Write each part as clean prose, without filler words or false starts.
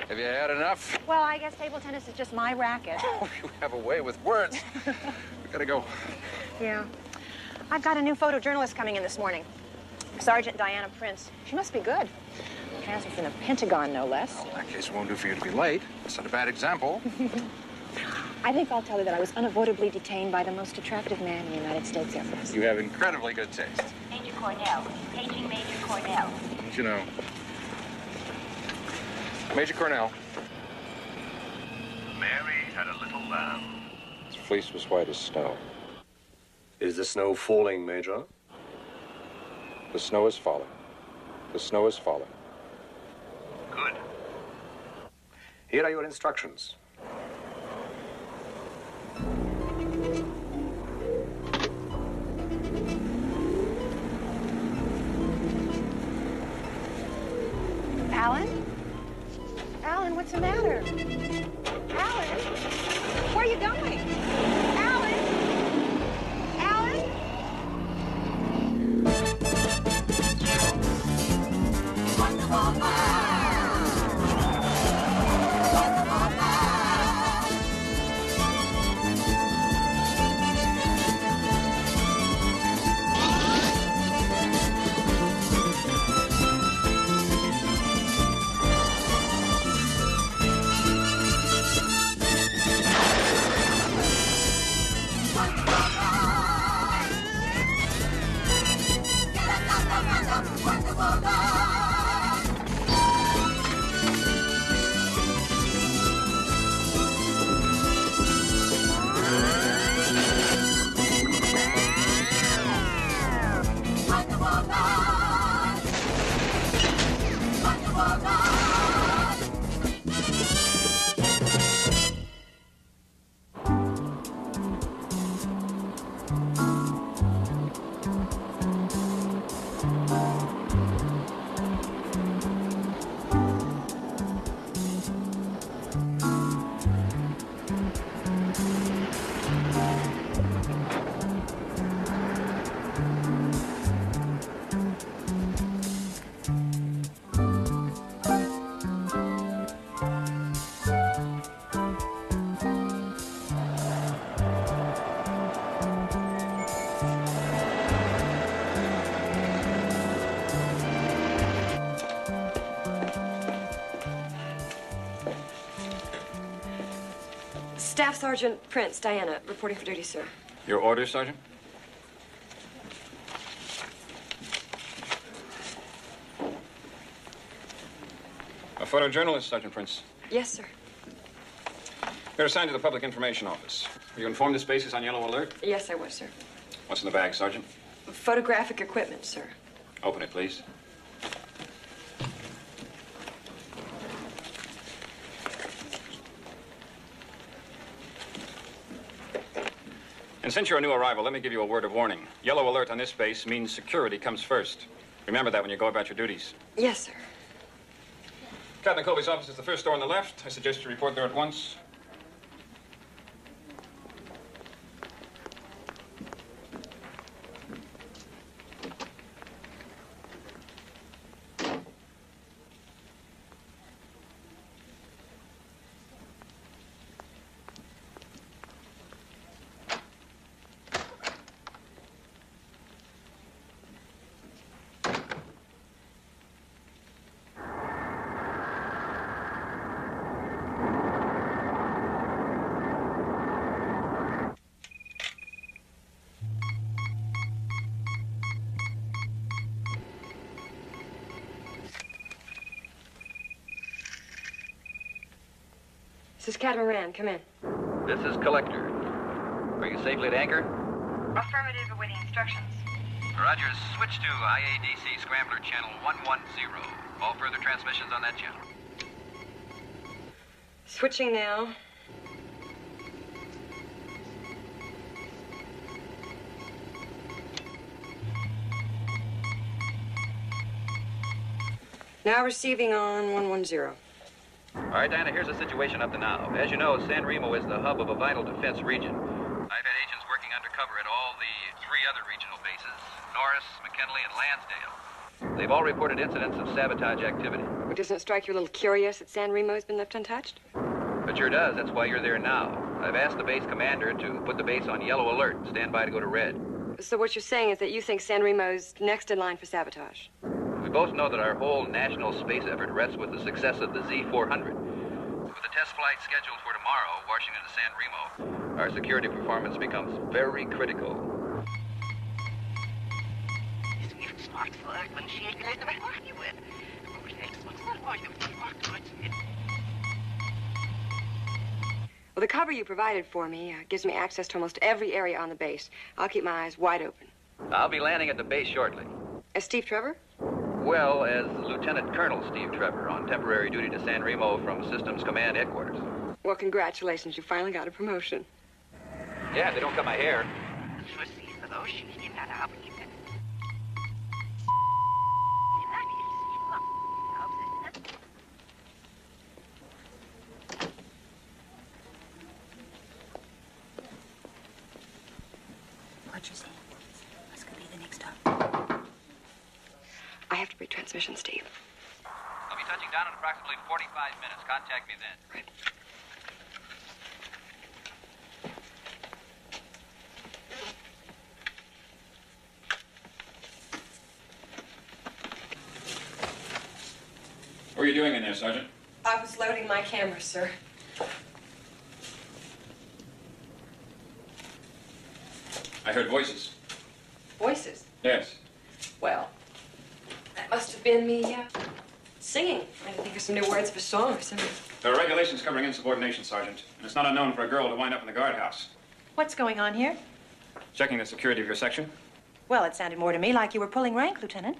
Have you had enough? Well, I guess table tennis is just my racket. Oh, you have a way with words. We gotta go. Yeah. I've got a new photojournalist coming in this morning. Sergeant Diana Prince. She must be good. Transfer from the Pentagon, no less. Well, in that case, it won't do for you to be late. Set a bad example. I think I'll tell her that I was unavoidably detained by the most attractive man in the United States Air Force. You have incredibly good taste. Major Cornell. Paging Major Cornell. Don't you know? Major Cornell. Mary had a little lamb. His fleece was white as snow. Is the snow falling, Major? The snow is falling. The snow is falling. Good. Here are your instructions. Alan? Alan, what's the matter? Alan? Where are you going? Alan? Alan? Staff Sergeant Prince, Diana, reporting for duty, sir. Your orders, Sergeant? A photojournalist, Sergeant Prince. Yes, sir. You're assigned to the Public Information Office. Were you informed the space is on yellow alert? Yes, I was, sir. What's in the bag, Sergeant? Photographic equipment, sir. Open it, please. And since you're a new arrival, let me give you a word of warning. Yellow alert on this base means security comes first. Remember that when you go about your duties. Yes, sir. Captain Colby's office is the first door on the left. I suggest you report there at once. This is Catamaran. Come in. This is Collector. Are you safely at anchor? Affirmative, awaiting instructions. Rogers, switch to IADC Scrambler Channel 110. All further transmissions on that channel. Switching now. Now receiving on 110. All right, Diana, here's the situation up to now. As you know, San Remo is the hub of a vital defense region. I've had agents working undercover at all the 3 other regional bases, Norris, McKinley, and Lansdale. They've all reported incidents of sabotage activity. Well, doesn't it strike you a little curious that San Remo's been left untouched? It sure does. That's why you're there now. I've asked the base commander to put the base on yellow alert and stand by to go to red. So what you're saying is that you think San Remo's next in line for sabotage? We both know that our whole national space effort rests with the success of the Z-400. With the test flight scheduled for tomorrow, Washington to San Remo, our security performance becomes very critical. Well, the cover you provided for me gives me access to almost every area on the base. I'll keep my eyes wide open. I'll be landing at the base shortly. As Steve Trevor? Well, as Lieutenant Colonel Steve Trevor, on temporary duty to San Remo from Systems Command Headquarters. Well, congratulations. You finally got a promotion. Yeah, if they don't cut my hair. What'd you say? What's gonna be the next stop? I have to break transmission, Steve. I'll be touching down in approximately 45 minutes. Contact me then. Right. What are you doing in there, Sergeant? I was loading my camera, sir. I heard voices. Voices? Yes. Well, that must have been me singing. I had to think of some new words for song or something. There are regulations covering insubordination, Sergeant, and it's not unknown for a girl to wind up in the guardhouse. What's going on here? Checking the security of your section. Well, it sounded more to me like you were pulling rank, Lieutenant.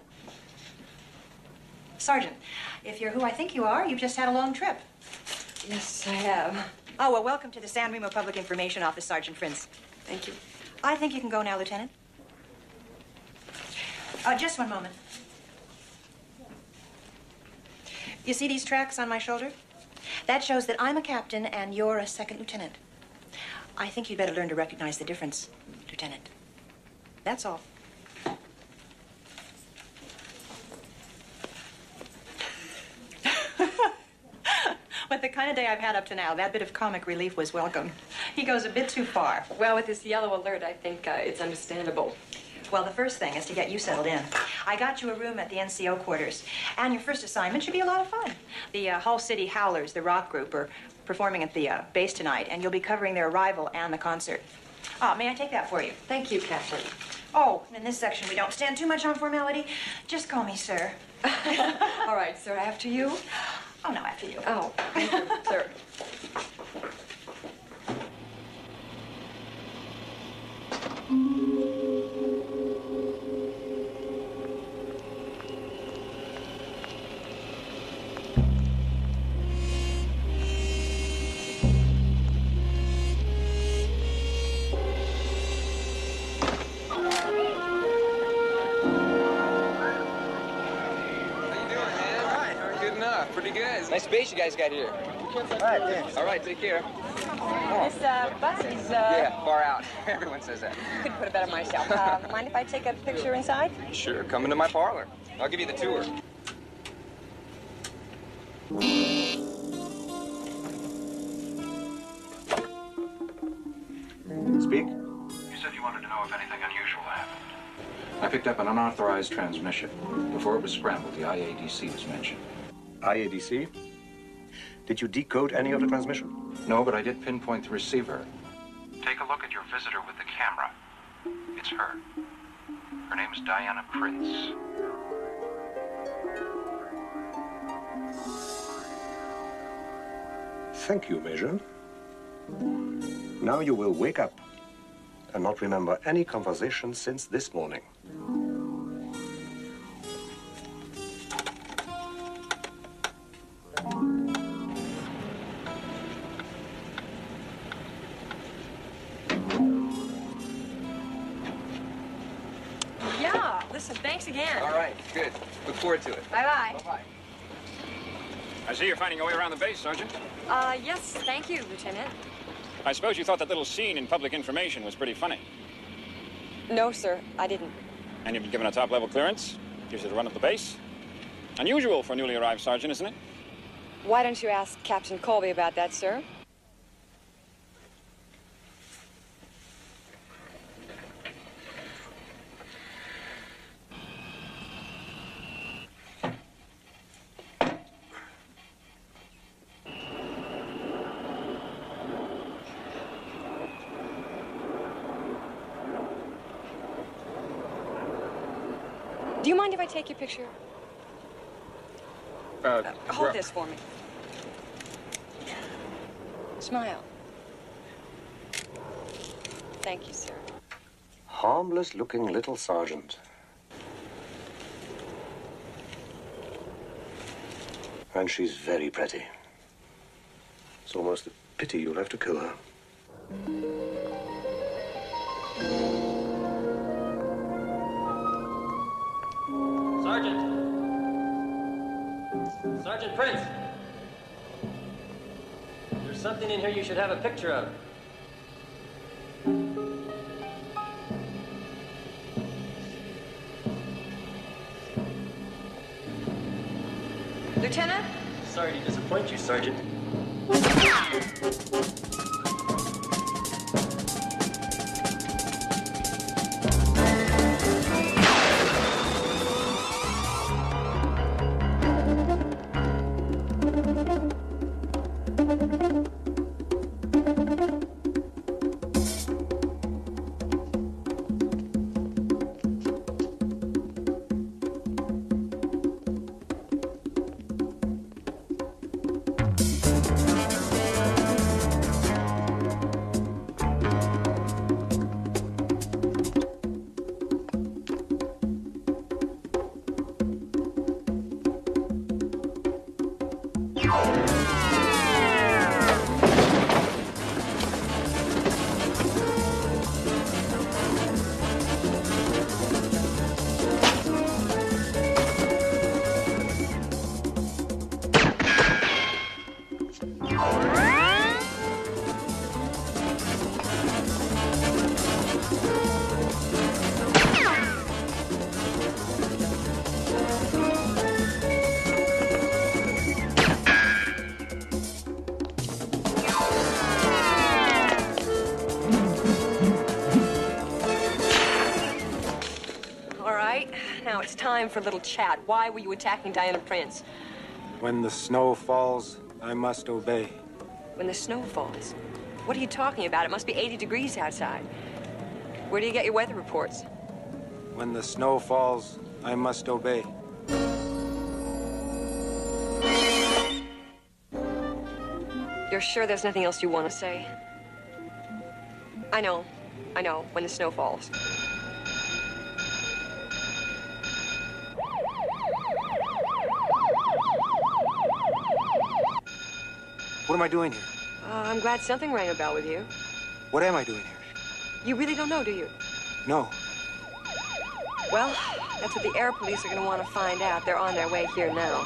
Sergeant, if you're who I think you are, you've just had a long trip. Yes, I have. Oh, well, welcome to the San Remo Public Information Office, Sergeant Prince. Thank you. I think you can go now, Lieutenant. Just one moment. You see these tracks on my shoulder? That shows that I'm a captain and you're a second lieutenant. I think you'd better learn to recognize the difference, Lieutenant. That's all. With the kind of day I've had up to now, that bit of comic relief was welcome. He goes a bit too far. Well, with this yellow alert, I think it's understandable. Well, the first thing is to get you settled in. I got you a room at the NCO quarters, and your first assignment should be a lot of fun. The Hull City Howlers, the rock group, are performing at the base tonight, and you'll be covering their arrival and the concert. May I take that for you? Thank you, Captain. Oh, in this section, we don't stand too much on formality. Just call me sir. All right, sir, after you? Oh, no, after you. Oh, thank you, sir. Pretty good. Nice space you guys got here. All right, thanks. All right, take care. This bus is, Yeah, far out. Everyone says that. Couldn't put it better myself. Mind if I take a picture inside? Sure, come into my parlor. I'll give you the tour. Speak. You said you wanted to know if anything unusual happened. I picked up an unauthorized transmission. Before it was scrambled, the IADC was mentioned. IADC? Did you decode any of the transmission? No, but I did pinpoint the receiver. Take a look at your visitor with the camera. It's her. Her name's Diana Prince. Thank you, Major. Now you will wake up and not remember any conversation since this morning. Yeah, listen, thanks again. All right, good. Look forward to it. Bye-bye. Bye-bye. I see you're finding your way around the base, Sergeant. Yes, thank you, Lieutenant. I suppose you thought that little scene in Public Information was pretty funny. No, sir, I didn't. And you've been given a top-level clearance? Gives you the run of the base. Unusual for a newly arrived sergeant, isn't it? Why don't you ask Captain Colby about that, sir? Do you mind if I take your picture? Hold this for me. Smile. Thank you, sir. Harmless-looking little sergeant. And she's very pretty. It's almost a pity you'll have to kill her. Sergeant! Sergeant Prince! There's something in here you should have a picture of. Lieutenant? Sorry to disappoint you, Sergeant. Now it's time for a little chat. Why were you attacking Diana Prince? When the snow falls, I must obey. When the snow falls? What are you talking about? It must be 80 degrees outside. Where do you get your weather reports? When the snow falls, I must obey. You're sure there's nothing else you want to say? I know, when the snow falls. What am I doing here? I'm glad something rang a bell with you. What am I doing here? You really don't know, do you? No. Well, that's what the air police are going to want to find out. They're on their way here now.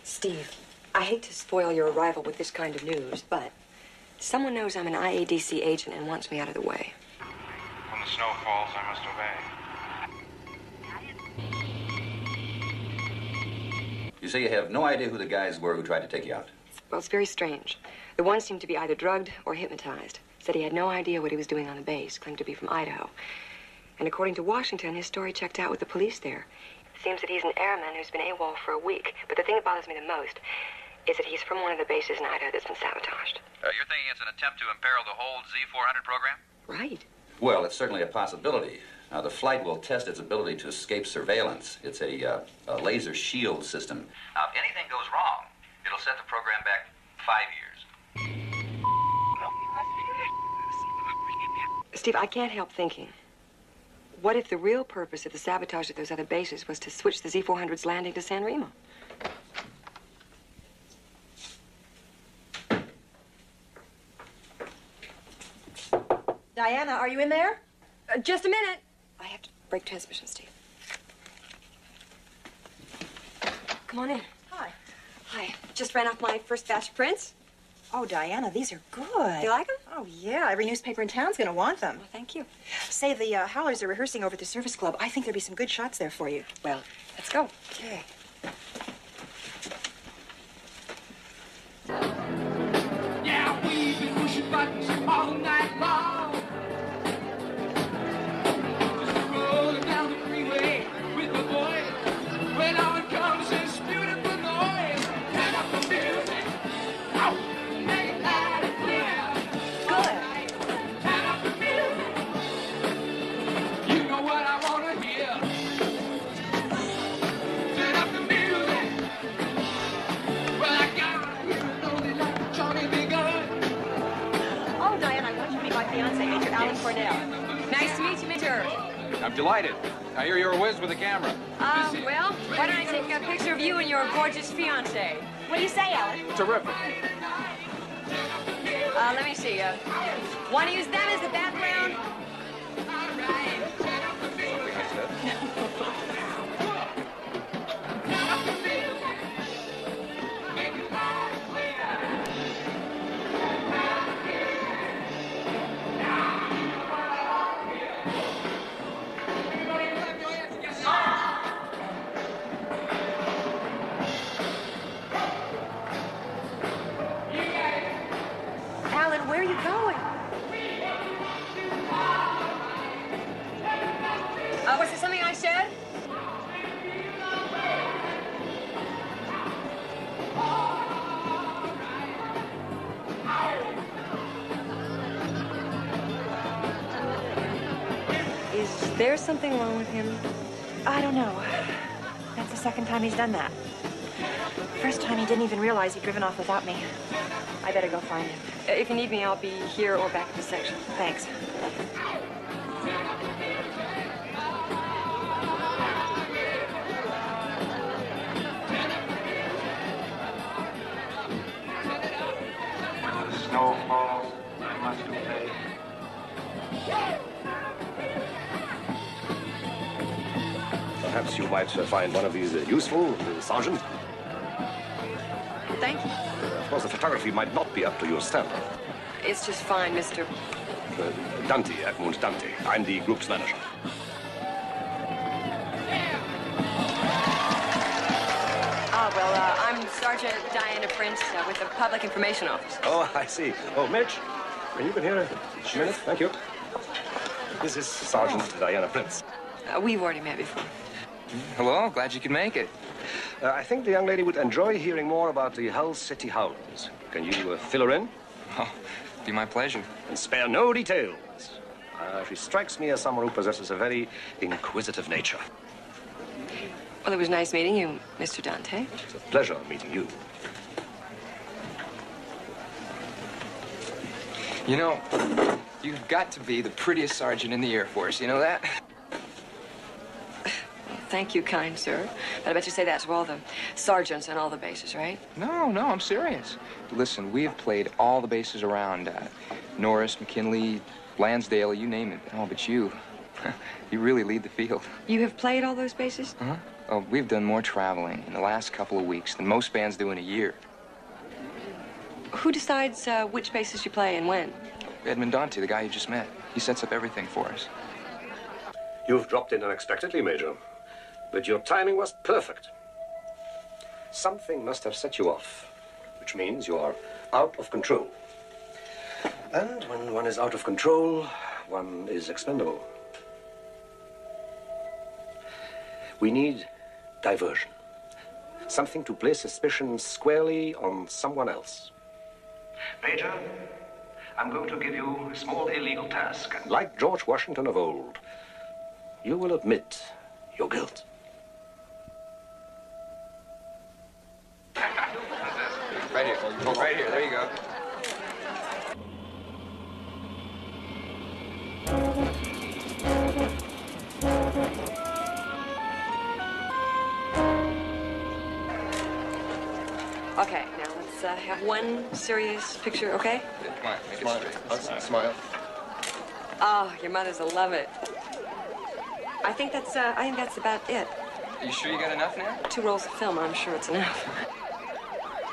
Steve, I hate to spoil your arrival with this kind of news, but someone knows I'm an IADC agent and wants me out of the way. When the snow falls, I must obey. You say you have no idea who the guys were who tried to take you out? Well, it's very strange. The one seemed to be either drugged or hypnotized. Said he had no idea what he was doing on the base, claimed to be from Idaho. And according to Washington, his story checked out with the police there. seems that he's an airman who's been AWOL for a week. But the thing that bothers me the most is that he's from one of the bases in Idaho that's been sabotaged. You're thinking it's an attempt to imperil the whole Z400 program? Right. Well, it's certainly a possibility. Now, the flight will test its ability to escape surveillance. It's a laser shield system. Now, if anything goes wrong, it'll set the program back 5 years. Steve, I can't help thinking. What if the real purpose of the sabotage of those other bases was to switch the Z400's landing to San Remo? Diana, are you in there? Just a minute. I have to break transmission, Steve. Come on in. Hi. Hi. Just ran off my first batch of prints. Oh, Diana, these are good. You like them? Oh, yeah. Every newspaper in town's going to want them. Well, thank you. Say, the Howlers are rehearsing over at the Service Club. I think there'd be some good shots there for you. Well, let's go. Okay. Yeah, we've been pushing buttons all night long. Just rolling down the freeway with the boys. When on comes this beautiful noise, turn up the music. Ow! Make it loud and clear. Good. Turn up the music. You know what I want to hear. Turn up the music. Well, I got it only like Johnny B. Good. Oh, Diana, I want you to meet my fiancé, Major Alan Cornell. Nice to meet you, Major. I'm delighted. I hear you're a whiz with a camera. Well, why don't I take a picture of you and your gorgeous fiancé? What do you say, Alan? Terrific. Let me see. Want to use them as the background? Something I said. Alan, where are you going? Was there something I said? Is there something wrong with him? I don't know. That's the second time he's done that. First time he didn't even realize he'd driven off without me. I better go find him. If you need me, I'll be here or back at the section. Thanks. When the snow falls, I must obey. Perhaps you might find one of these useful, Sergeant. Thank you. Of course, the photography might not be up to your standard. It's just fine, Mr. Dante, Edmund Dante. I'm the group's manager. I'm Sergeant Diana Prince with the Public Information Office. Oh, I see. Oh, Mitch, can you come here a minute? Thank you. This is Sergeant Diana Prince. We've already met before. Hello, glad you could make it. I think the young lady would enjoy hearing more about the Hull City Howlers. Can you fill her in? Oh, be my pleasure. And spare no details. She strikes me as someone who possesses a very inquisitive nature. Well, it was nice meeting you, Mr. Dante. It's a pleasure meeting you. You know, you've got to be the prettiest sergeant in the Air Force. You know that? Thank you, kind sir. But I bet you say that to all the sergeants on all the bases, right? No, I'm serious. Listen, we have played all the bases around. Norris, McKinley, Lansdale, you name it. Oh, but you really lead the field. You have played all those bases? Uh-huh. Oh, we've done more traveling in the last couple of weeks than most bands do in a year. Who decides which bases you play and when? Edmund Dante, the guy you just met. He sets up everything for us. You've dropped in unexpectedly, Major. But your timing was perfect. Something must have set you off, which means you're out of control. And when one is out of control, one is expendable. We need diversion. Something to place suspicion squarely on someone else. Major, I'm going to give you a small illegal task. Like George Washington of old, you will admit your guilt. Right here. Oh, right here. There you go. Okay, now let's have one serious picture, okay? Come on, make it straight. Smile. Oh, your mother's will love it. I think that's about it. Are you sure you got enough now? 2 rolls of film, I'm sure it's enough.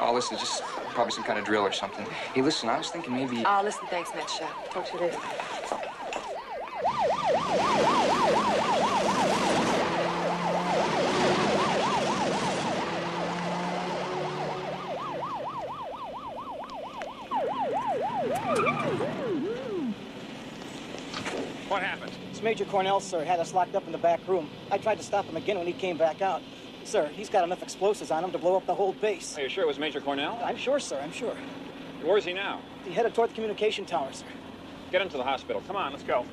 Oh, listen, just probably some kind of drill or something. Hey, listen, I was thinking maybe... Oh, listen, thanks, Mitch. Talk to you later. What happened? It's Major Cornell, sir. Had us locked up in the back room. I tried to stop him again when he came back out. Sir, he's got enough explosives on him to blow up the whole base. Are you sure it was Major Cornell? I'm sure, sir. I'm sure. Where is he now? He headed toward the communication tower, sir. Get him to the hospital. Come on, let's go.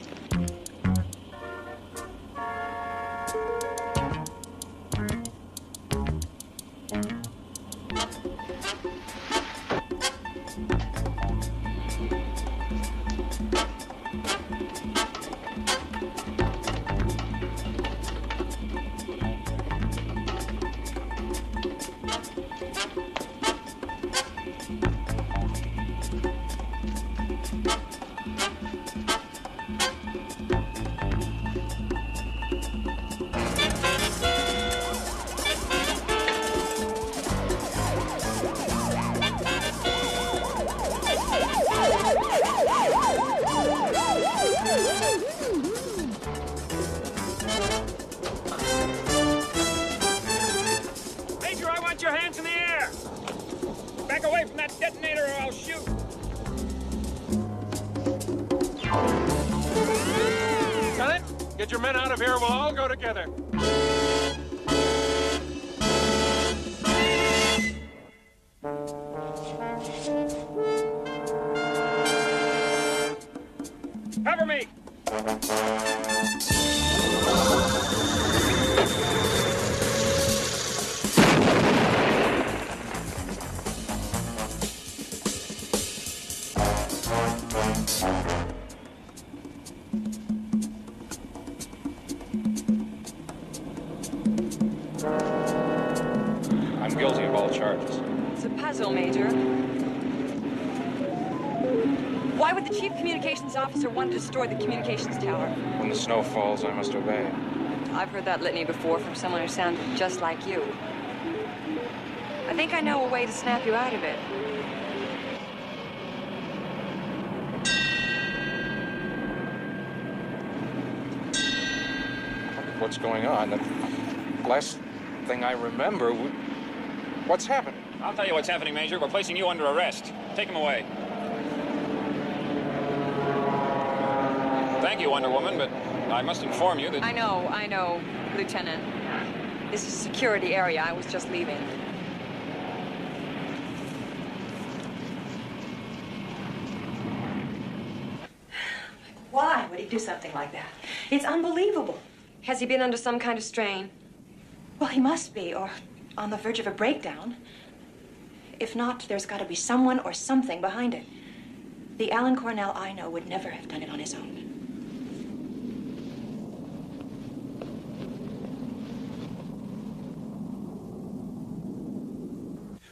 Get your men out of here. We'll all go together. Cover me! I'm guilty of all charges. It's a puzzle, Major. Why would the chief communications officer want to destroy the communications tower? When the snow falls, I must obey. I've heard that litany before from someone who sounded just like you. I think I know a way to snap you out of it. What's going on? The last thing I remember, what's happening? I'll tell you what's happening, Major. We're placing you under arrest. Take him away. Thank you, Wonder Woman, but I must inform you that... I know, Lieutenant. This is a security area. I was just leaving. Why would he do something like that? It's unbelievable. Has he been under some kind of strain? Well, he must be, or on the verge of a breakdown. If not, there's got to be someone or something behind it. The Alan Cornell I know would never have done it on his own.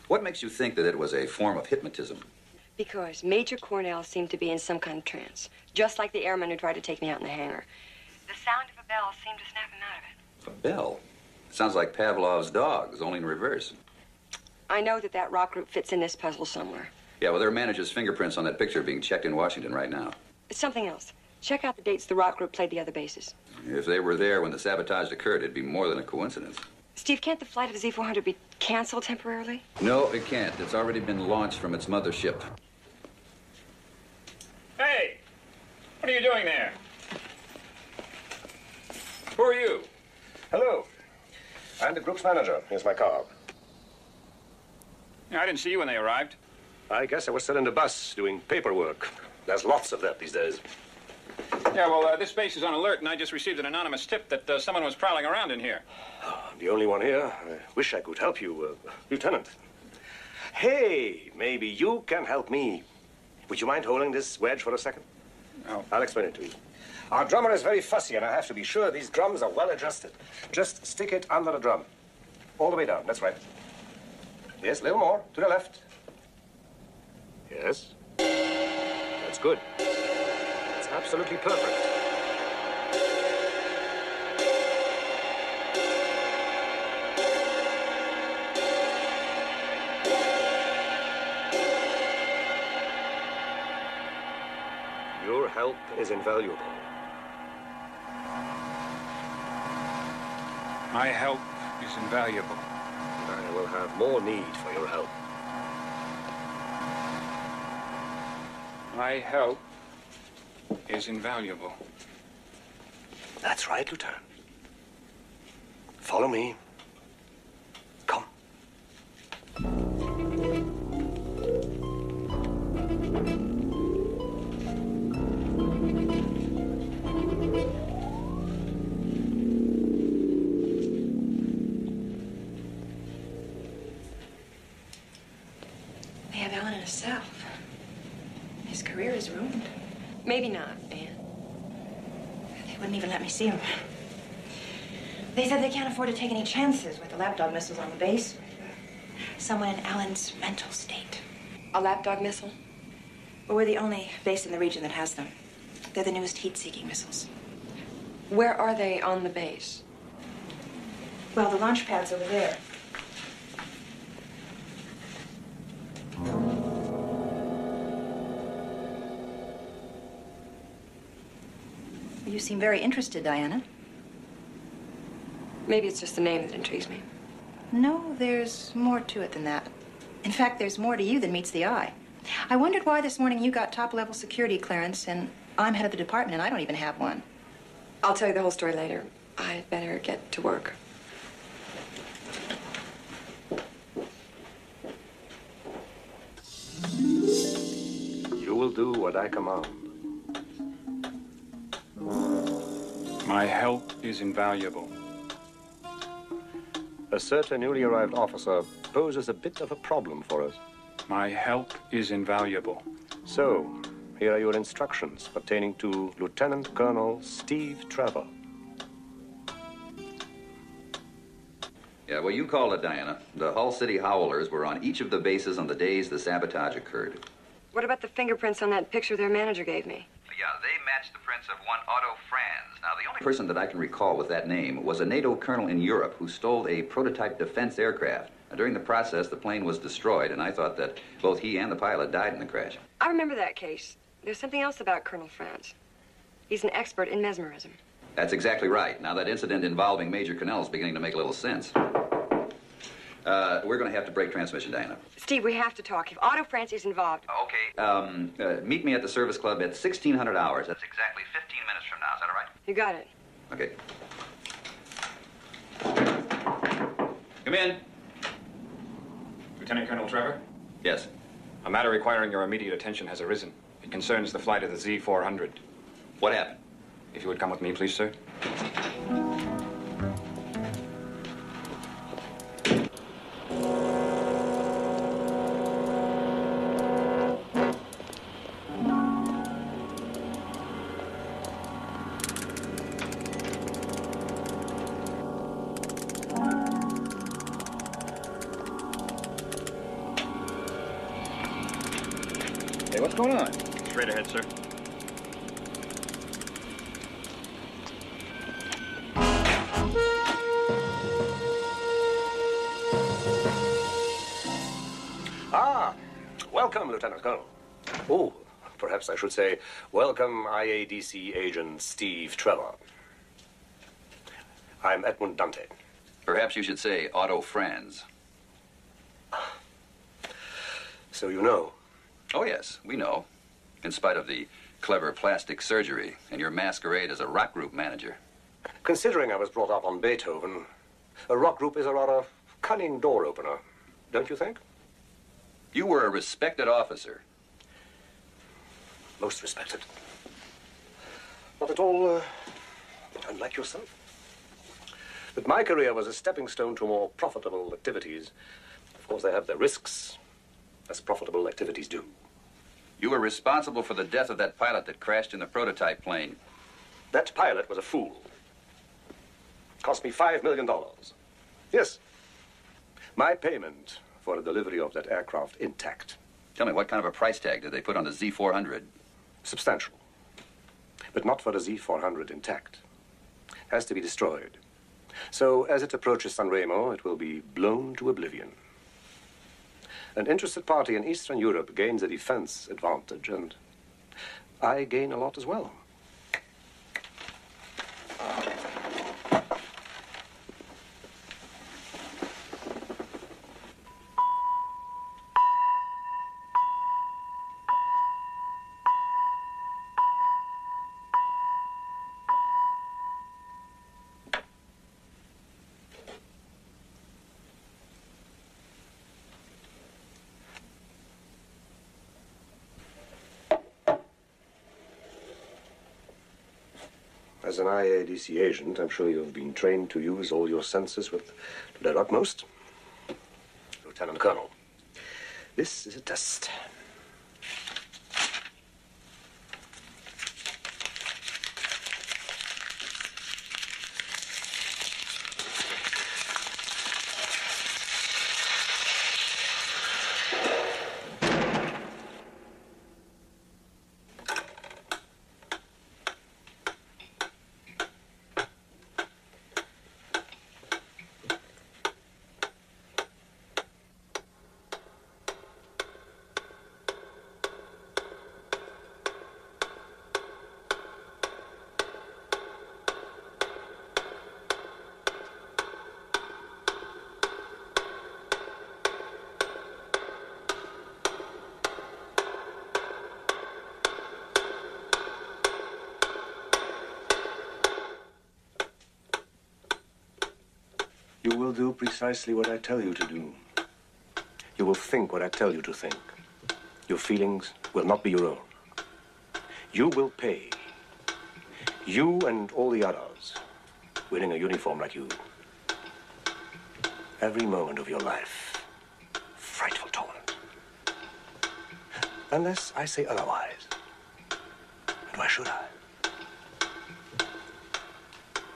What makes you think that it was a form of hypnotism? Because Major Cornell seemed to be in some kind of trance, just like the airman who tried to take me out in the hangar. The sound of a bell seemed to snap him out of it. A bell? Sounds like Pavlov's dogs, only in reverse. I know that rock group fits in this puzzle somewhere. Yeah, well, their manager's fingerprints on that picture are being checked in Washington right now. It's something else. Check out the dates the rock group played the other bases. If they were there when the sabotage occurred, it'd be more than a coincidence. Steve, can't the flight of the Z-400 be canceled temporarily? No, it can't. It's already been launched from its mothership. Hey! What are you doing there? Who are you? Hello. I'm the group's manager. Here's my card. Yeah, I didn't see you when they arrived. I guess I was still in the bus doing paperwork. There's lots of that these days. Yeah, well, this base is on alert, and I just received an anonymous tip that someone was prowling around in here. I'm the only one here. I wish I could help you, Lieutenant. Hey, maybe you can help me. Would you mind holding this wedge for a second? Oh. I'll explain it to you. Our drummer is very fussy, and I have to be sure these drums are well adjusted. Just stick it under the drum. All the way down, that's right. Yes, a little more, to the left. Yes. That's good. It's absolutely perfect. Your help is invaluable. My help is invaluable. I will have more need for your help. My help is invaluable. That's right, Lieutenant. Follow me. Come. They have Alan in a cell. His career is ruined. Maybe not, Anne. They wouldn't even let me see him. They said they can't afford to take any chances with the lapdog missiles on the base. Someone in Alan's mental state. A lapdog missile? Well, we're the only base in the region that has them. They're the newest heat-seeking missiles. Where are they on the base? Well, the launch pad's over there. You seem very interested, Diana. Maybe it's just the name that intrigues me. No, there's more to it than that. In fact, there's more to you than meets the eye. I wondered why this morning you got top-level security clearance and I'm head of the department and I don't even have one. I'll tell you the whole story later. I'd better get to work. You will do what I command. My help is invaluable. A certain newly arrived officer poses a bit of a problem for us. My help is invaluable. So, here are your instructions pertaining to Lieutenant Colonel Steve Trevor. Yeah, well, you called it, Diana. The Hull City Howlers were on each of the bases on the days the sabotage occurred. What about the fingerprints on that picture their manager gave me? Yeah, they matched the prints of one Otto Franz. Now, the only Person that I can recall with that name was a NATO colonel in Europe who stole a prototype defense aircraft. Now, during the process, the plane was destroyed, and I thought that both he and the pilot died in the crash. I remember that case. There's something else about Colonel Franz. He's an expert in mesmerism. That's exactly right. Now, that incident involving Major Cannell is beginning to make a little sense. We're going to have to break transmission, Diana. Steve, we have to talk. If Otto Franz is involved... Okay. Meet me at the service club at 1600 hours. That's exactly 15 minutes from now. Is that all right? You got it. Okay. Come in. Lieutenant Colonel Trevor? Yes. A matter requiring your immediate attention has arisen. It concerns the flight of the Z-400. What happened? If you would come with me, please, sir. Hey, what's going on? Straight ahead, sir. Ah, welcome, Lieutenant Colonel. Oh, perhaps I should say, welcome, IADC agent Steve Trevor. I'm Edmund Dante. Perhaps you should say Otto Franz. So you know. Oh, yes, we know. In spite of the clever plastic surgery and your masquerade as a rock group manager. Considering I was brought up on Beethoven, A rock group is a rather cunning door opener, don't you think? You were a respected officer. Most respected. Not at all unlike yourself. But my career was a stepping stone to more profitable activities. Of course, they have their risks, as profitable activities do. You were responsible for the death of that pilot that crashed in the prototype plane. That pilot was a fool. Cost me $5 million. Yes. My payment for the delivery of that aircraft intact. Tell me, what kind of a price tag did they put on the Z-400? Substantial. But not for the Z-400 intact. It has to be destroyed. So, as it approaches San Remo, it will be blown to oblivion. An interested party in Eastern Europe gains a defense advantage, and I gain a lot as well. As an IADC agent, I'm sure you've been trained to use all your senses to their utmost. Lieutenant Colonel, this is a test. You will do precisely what I tell you to do. You will think what I tell you to think. Your feelings will not be your own. You will pay. You and all the others, wearing a uniform like you. Every moment of your life, frightful torment. Unless I say otherwise. And why should I?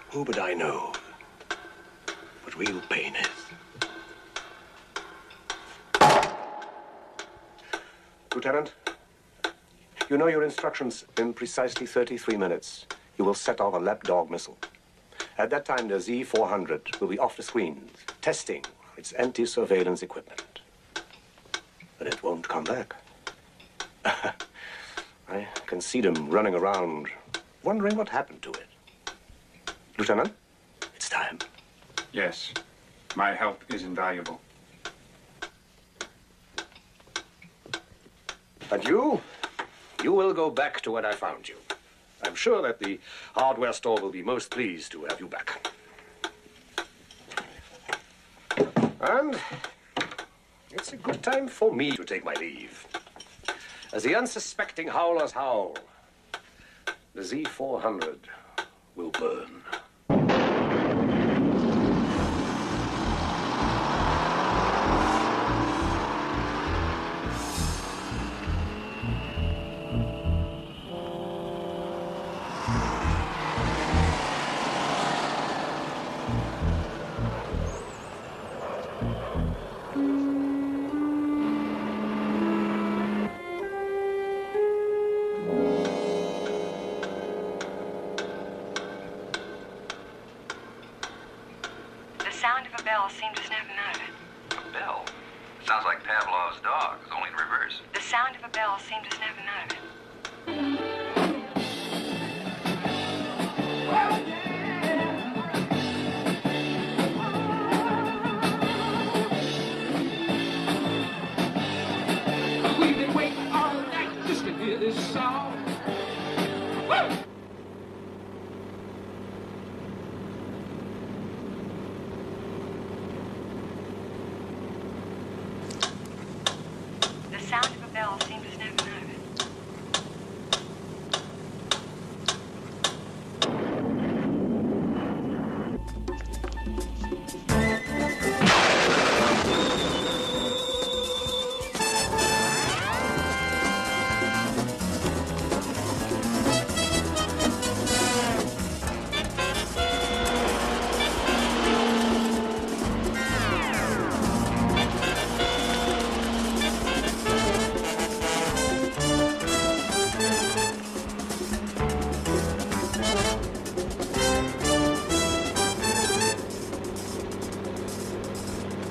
Who but I know what real pain is? Lieutenant, you know your instructions. In precisely 33 minutes, you will set off a lapdog missile. At that time, the Z-400 will be off the screens, testing its anti-surveillance equipment. But it won't come back. I can see them running around, wondering what happened to it. Lieutenant, it's time. Yes, my help is invaluable. And you will go back to where I found you. I'm sure that the hardware store will be most pleased to have you back. And it's a good time for me to take my leave. As the unsuspecting howlers howl, the Z-400 will burn. Seemed to snap him out of it. A bell? Sounds like Pavlov's dog, only in reverse. The sound of a bell seemed to snap him out of it. We've been waiting all night just to hear this song. Woo! sound of a bell seemed to snap him out of it.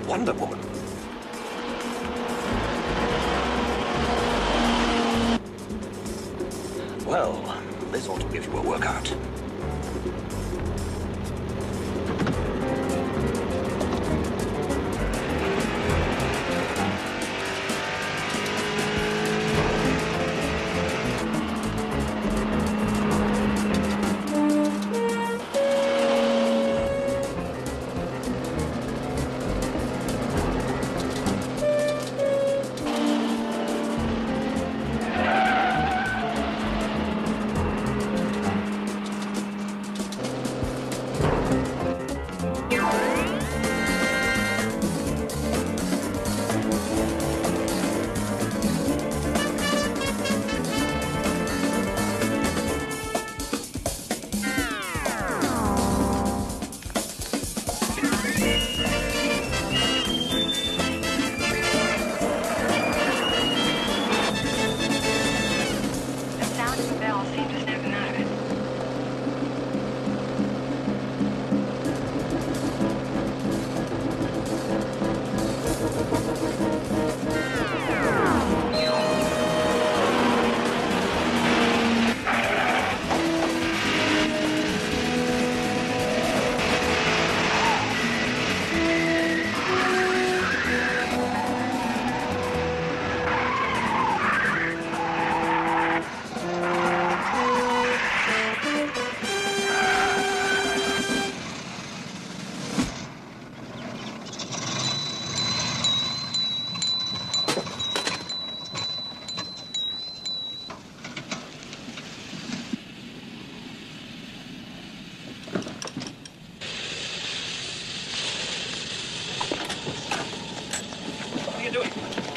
Wonder Woman. Well, this ought to give you a workout.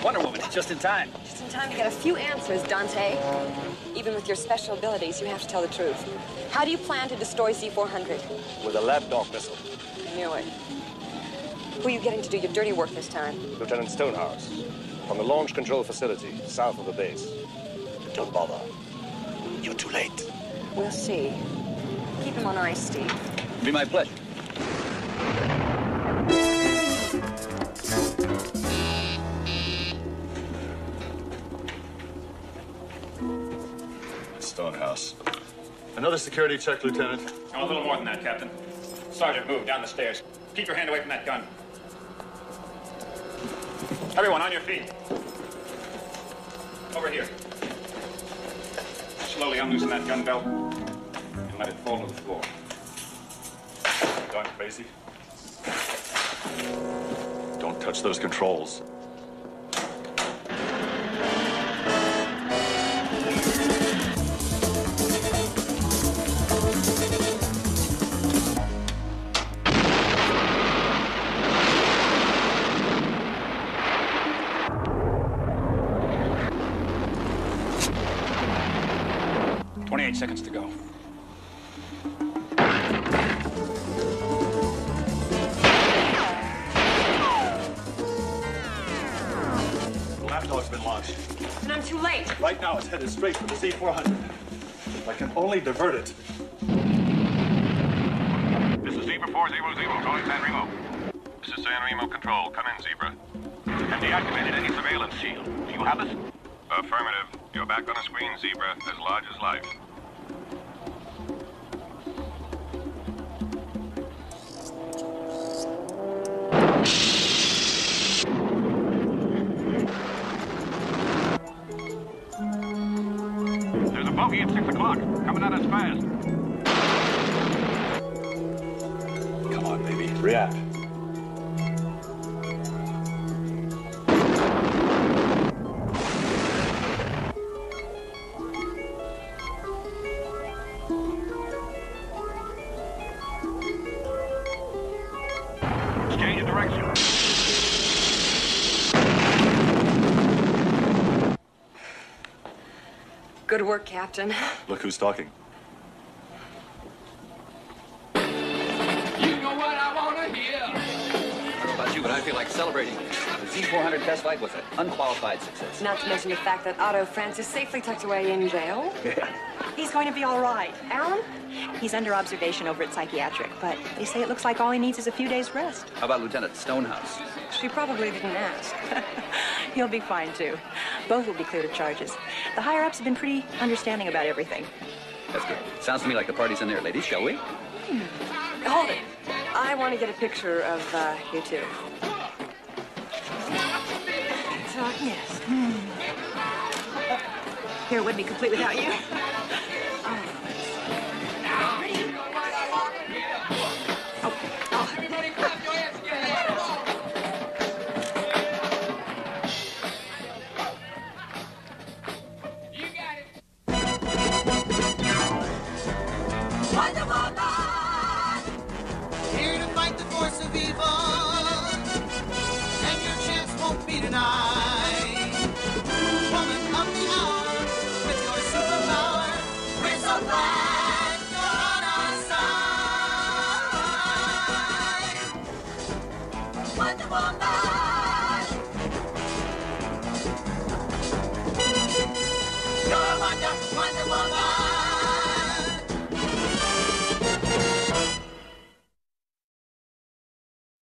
Wonder Woman, just in time. Just in time to get a few answers, Dante. Even with your special abilities, you have to tell the truth. How do you plan to destroy Z-400? With a lapdog missile. I knew it. Who are you getting to do your dirty work this time? Lieutenant Stonehouse, from the launch control facility south of the base. Don't bother. You're too late. We'll see. Keep him on ice, Steve. Be my pleasure. Stonehouse. Another security check, Lieutenant. Oh, a little more than that, Captain. Sergeant, move down the stairs. Keep your hand away from that gun. Everyone, on your feet. Over here. Slowly unloosen that gun belt and let it fall to the floor. Gone crazy? Don't touch those controls. Seconds to go. The lapdog's been launched. And I'm too late. Right now, it's headed straight for the Z-400. I can only divert it. This is Zebra 400 calling San Remo. This is San Remo Control. Come in, Zebra. Have deactivated any surveillance shield. Do you have it? Affirmative. You're back on the screen, Zebra, as large as life. There's a bogey at 6 o'clock. Coming at us fast. Come on, baby. React. Good work, Captain. Look who's talking. You know what I want to hear. I don't know about you, but I feel like celebrating. The Z400 test flight was an unqualified success. Not to mention the fact that Otto Francis safely tucked away in jail. He's going to be all right. Alan? He's under observation over at psychiatric, but they say it looks like all he needs is a few days rest. How about Lieutenant Stonehouse? She probably didn't ask. He'll be fine, too. Both will be cleared of charges. The higher-ups have been pretty understanding about everything. That's good. Sounds to me like the party's in there, ladies, shall we? Hold it. I want to get a picture of you two. So, yes. Here, it wouldn't be complete without you. Everybody clap your hands together. You got it. Wonder Woman! Here to fight the force of evil, and your chance won't be denied. Woman of the hour, with your superpower, we're so glad you're on our side. Wonder Woman!